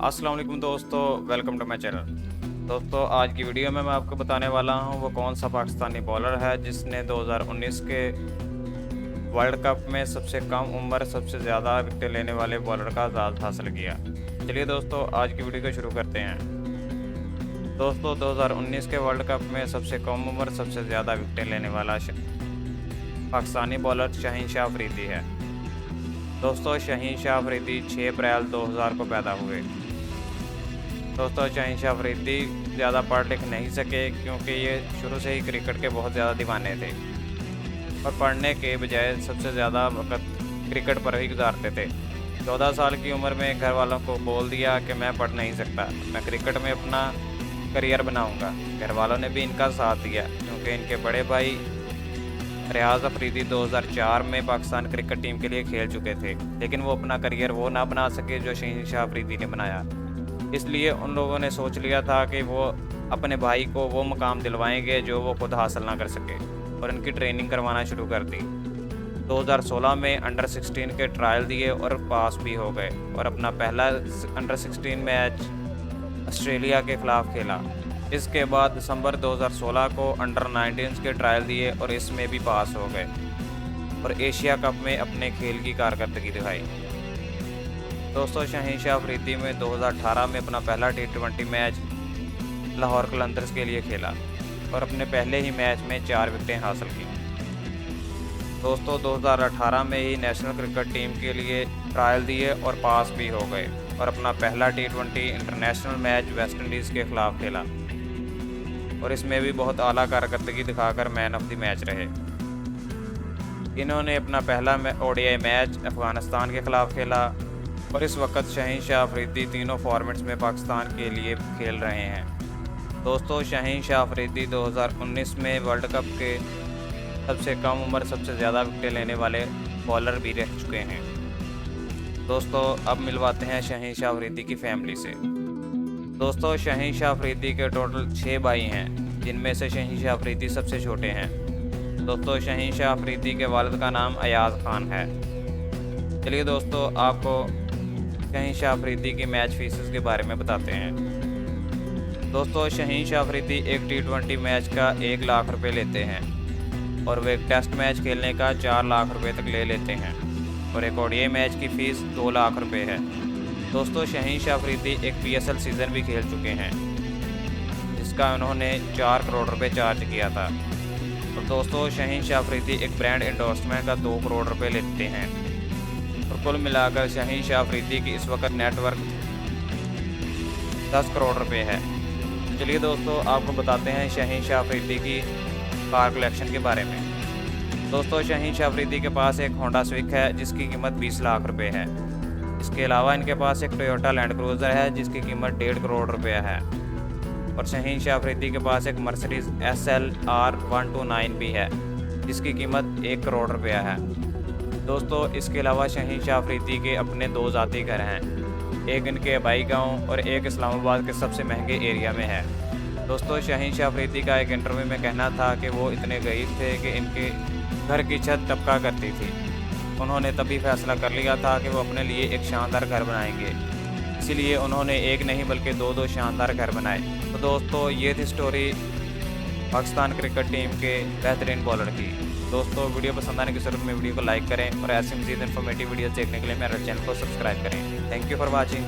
अस्सलाम वालेकुम दोस्तों, वेलकम टू माय चैनल। दोस्तों, आज की वीडियो में मैं आपको बताने वाला हूं वो कौन सा पाकिस्तानी बॉलर है जिसने 2019 के वर्ल्ड कप में सबसे कम उम्र सबसे ज़्यादा विकेटें लेने वाले बॉलर का एजाज़ हासिल किया। चलिए दोस्तों, आज की वीडियो को शुरू करते हैं। दोस्तों, 2019 के वर्ल्ड कप में सबसे कम उम्र सबसे ज़्यादा विकेटें लेने वाला पाकिस्तानी बॉलर शाहीन शाह अफरीदी है। दोस्तों, शाहीन शाह अफरीदी 6 अप्रैल 2000 को पैदा हुए। दोस्तों, शाहीन शाह अफरीदी ज़्यादा पढ़ लिख नहीं सके क्योंकि ये शुरू से ही क्रिकेट के बहुत ज़्यादा दीवाने थे और पढ़ने के बजाय सबसे ज़्यादा वक्त क्रिकेट पर ही गुजारते थे। 14 साल की उम्र में घर वालों को बोल दिया कि मैं पढ़ नहीं सकता, मैं क्रिकेट में अपना करियर बनाऊंगा। घर वालों ने भी इनका साथ दिया क्योंकि इनके बड़े भाई रियाज अफरीदी 2004 में पाकिस्तान क्रिकेट टीम के लिए खेल चुके थे, लेकिन वो अपना करियर वो ना बना सके जो शाहीन शाह अफरीदी ने बनाया। इसलिए उन लोगों ने सोच लिया था कि वो अपने भाई को वो मुकाम दिलवाएंगे जो वो खुद हासिल ना कर सके, और इनकी ट्रेनिंग करवाना शुरू कर दी। 2016 में अंडर 16 के ट्रायल दिए और पास भी हो गए और अपना पहला अंडर 16 मैच ऑस्ट्रेलिया के खिलाफ खेला। इसके बाद दिसंबर 2016 को अंडर 19 के ट्रायल दिए और इसमें भी पास हो गए और एशिया कप में अपने खेल की कारकर्दगी दिखाई। दोस्तों, शाहीन शाह अफरीदी में 2018 में अपना पहला T20 मैच लाहौर कलंदर्स के लिए खेला और अपने पहले ही मैच में 4 विकेटें हासिल की। दोस्तों, 2018 में ही नेशनल क्रिकेट टीम के लिए ट्रायल दिए और पास भी हो गए और अपना पहला T20 international match West Indies के खिलाफ खेला और इसमें भी बहुत आला कारकर्दगी दिखाकर मैन ऑफ द मैच रहे। इन्होंने अपना पहला ODI मैच अफगानिस्तान के खिलाफ खेला और इस वक्त शाहीन शाह अफरीदी तीनों फॉर्मेट्स में पाकिस्तान के लिए खेल रहे हैं। दोस्तों, शाहीन शाह अफरीदी 2019 में वर्ल्ड कप के सबसे कम उम्र सबसे ज़्यादा विकेटें लेने वाले बॉलर भी रह चुके हैं। दोस्तों, अब मिलवाते हैं शाहीन शाह अफरीदी की फैमिली से। दोस्तों, शाहीन शाह अफरीदी के टोटल 6 भाई हैं, जिनमें से शाहीन शाह अफरीदी सबसे छोटे हैं। दोस्तों, शाहीन शाह अफरीदी के वालिद का नाम अयाज खान है। चलिए दोस्तों, आपको शाहीन शाह अफरीदी की मैच फीसेस के बारे में बताते हैं। दोस्तों, शाहीन शाह अफरीदी एक T20 मैच का 1 लाख रुपए लेते हैं और वे टेस्ट मैच खेलने का 4 लाख रुपए तक ले लेते हैं और एक ODI मैच की फ़ीस 2 लाख रुपए है। दोस्तों, शाहीन शाह अफरीदी एक PSL सीज़न भी खेल चुके हैं जिसका उन्होंने 4 करोड़ रुपए चार्ज किया था। और दोस्तों, शाहीन शाह अफरीदी एक ब्रांड एंडोर्समेंट का 2 करोड़ रुपए लेते हैं और कुल मिलाकर शाहीन शाह अफरीदी की इस वक्त नेटवर्क 10 करोड़ रुपए है। चलिए दोस्तों, आपको बताते हैं शाहीन शाह अफरीदी की कार कलेक्शन के बारे में। दोस्तों, शाहीन शाह अफरीदी के पास एक होंडा स्विक है जिसकी कीमत 20 लाख रुपए है। इसके अलावा इनके पास एक टोयोटा लैंड क्रूज़र है जिसकी कीमत 1.5 करोड़ रुपये है और शाहीन शाह अफरीदी के पास एक मर्सिडीज़ SLR 129 भी है जिसकी कीमत 1 करोड़ रुपया है। दोस्तों, इसके अलावा शाहीन शाह अफरीदी के अपने 2 ज़ाती घर हैं, एक इनके आबाई गांव और एक इस्लामाबाद के सबसे महंगे एरिया में है। दोस्तों, शाहीन शाह अफरीदी का एक इंटरव्यू में कहना था कि वो इतने गरीब थे कि इनके घर की छत टपका करती थी। उन्होंने तभी फैसला कर लिया था कि वो अपने लिए एक शानदार घर बनाएंगे, इसीलिए उन्होंने एक नहीं बल्कि 2 शानदार घर बनाए। तो दोस्तों, ये थी स्टोरी पाकिस्तान क्रिकेट टीम के बेहतरीन बॉलर की। दोस्तों, वीडियो पसंद आने की सूरत में वीडियो को लाइक करें और ऐसी मज़ीद इन्फॉर्मेटिव वीडियोस देखने के लिए मेरे चैनल को सब्सक्राइब करें। Thank you for watching.